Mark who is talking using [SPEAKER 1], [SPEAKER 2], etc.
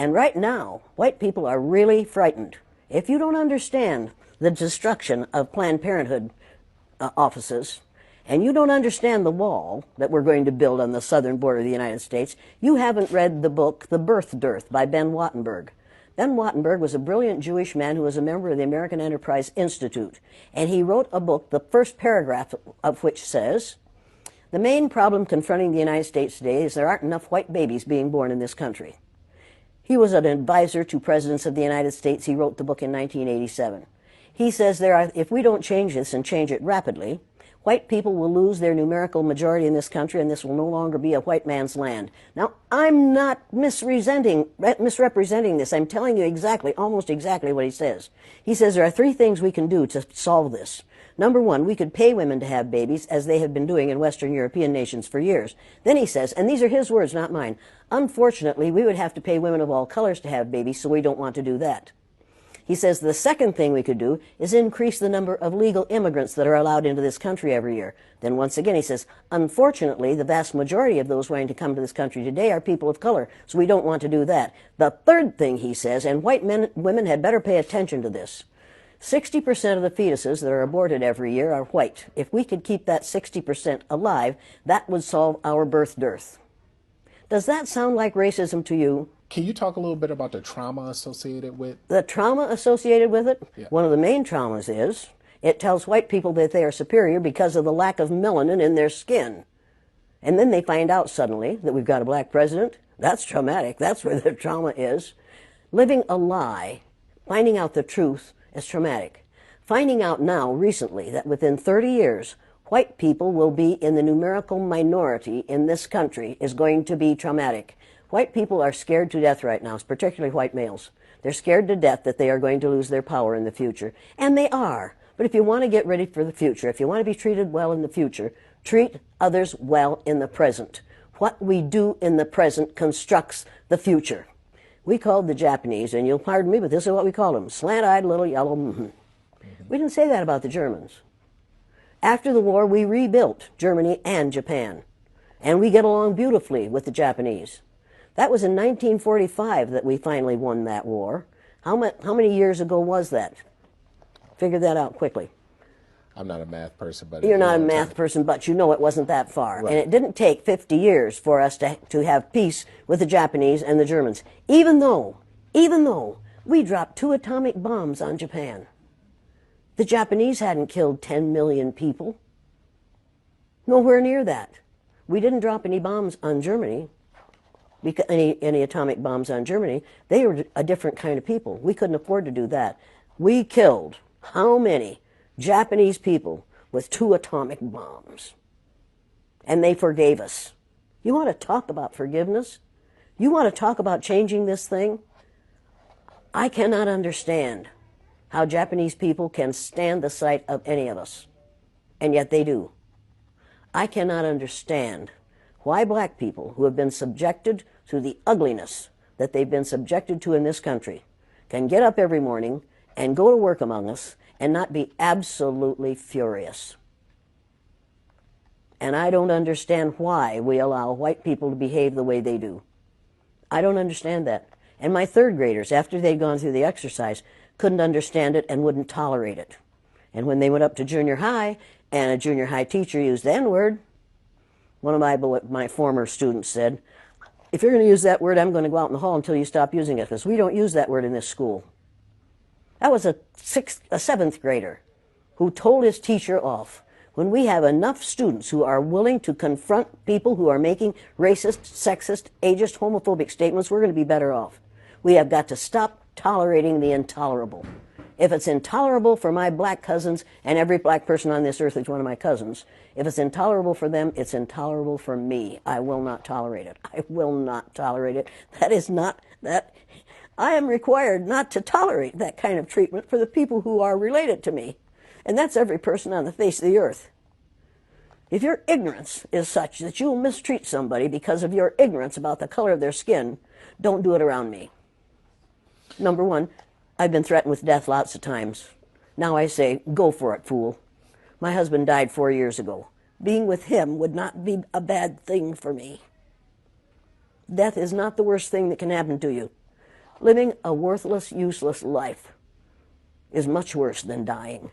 [SPEAKER 1] And right now, white people are really frightened. If you don't understand the destruction of Planned Parenthood offices, and you don't understand the wall that we're going to build on the southern border of the United States, you haven't read the book The Birth Dearth by Ben Wattenberg. Ben Wattenberg was a brilliant Jewish man who was a member of the American Enterprise Institute, and he wrote a book, the first paragraph of which says, "The main problem confronting the United States today is there aren't enough white babies being born in this country." He was an advisor to presidents of the United States. He wrote the book in 1987. He says if we don't change this and change it rapidly, white people will lose their numerical majority in this country, and this will no longer be a white man's land. Now, I'm not misrepresenting this. I'm telling you exactly, almost exactly what he says. He says there are three things we can do to solve this. Number one, we could pay women to have babies, as they have been doing in Western European nations for years. Then he says, and these are his words, not mine, unfortunately, we would have to pay women of all colors to have babies, so we don't want to do that. He says the second thing we could do is increase the number of legal immigrants that are allowed into this country every year. Then once again he says, unfortunately, the vast majority of those wanting to come to this country today are people of color, so we don't want to do that. The third thing he says, and women had better pay attention to this, 60% of the fetuses that are aborted every year are white. If we could keep that 60% alive, that would solve our birth dearth. Does that sound like racism to you?
[SPEAKER 2] Can you talk a little bit about the trauma associated with?
[SPEAKER 1] The trauma associated with it?
[SPEAKER 2] Yeah.
[SPEAKER 1] One of the main traumas is it tells white people that they are superior because of the lack of melanin in their skin. And then they find out suddenly that we've got a black president. That's traumatic. That's where the trauma is. Living a lie, finding out the truth, is traumatic. Finding out now, recently, that within 30 years, white people will be in the numerical minority in this country is going to be traumatic. White people are scared to death right now, particularly white males. They're scared to death that they are going to lose their power in the future. And they are. But if you want to get ready for the future, if you want to be treated well in the future, treat others well in the present. What we do in the present constructs the future. We called the Japanese, and you'll pardon me, but this is what we called them, slant-eyed little yellow We didn't say that about the Germans. After the war, we rebuilt Germany and Japan. And we get along beautifully with the Japanese. That was in 1945 that we finally won that war. How many years ago was that? Figure that out quickly.
[SPEAKER 2] I'm not a math person, but...
[SPEAKER 1] You're not a math person, but you know it wasn't that far. Right. And it didn't take 50 years for us to have peace with the Japanese and the Germans, even though we dropped 2 atomic bombs on Japan. The Japanese hadn't killed 10 million people. Nowhere near that. We didn't drop any bombs on Germany, any atomic bombs on Germany. They were a different kind of people. We couldn't afford to do that. We killed how many Japanese people with 2 atomic bombs? And they forgave us. You want to talk about forgiveness? You want to talk about changing this thing? I cannot understand how Japanese people can stand the sight of any of us, and yet they do. I cannot understand why black people who have been subjected to the ugliness that they've been subjected to in this country can get up every morning and go to work among us and not be absolutely furious. And I don't understand why we allow white people to behave the way they do. I don't understand that. And my third graders, after they'd gone through the exercise, couldn't understand it and wouldn't tolerate it. And when they went up to junior high and a junior high teacher used the N-word, one of my former students said, if you're going to use that word, I'm going to go out in the hall until you stop using it, because we don't use that word in this school. That was a 7th grader who told his teacher off. When we have enough students who are willing to confront people who are making racist, sexist, ageist, homophobic statements, we're going to be better off. We have got to stop tolerating the intolerable. If it's intolerable for my black cousins, and every black person on this earth is one of my cousins, if it's intolerable for them, it's intolerable for me. I will not tolerate it. I will not tolerate it. I am required not to tolerate that kind of treatment for the people who are related to me. And that's every person on the face of the earth. If your ignorance is such that you will mistreat somebody because of your ignorance about the color of their skin, don't do it around me. Number one, I've been threatened with death lots of times. Now I say, go for it, fool. My husband died 4 years ago. Being with him would not be a bad thing for me. Death is not the worst thing that can happen to you. Living a worthless, useless life is much worse than dying.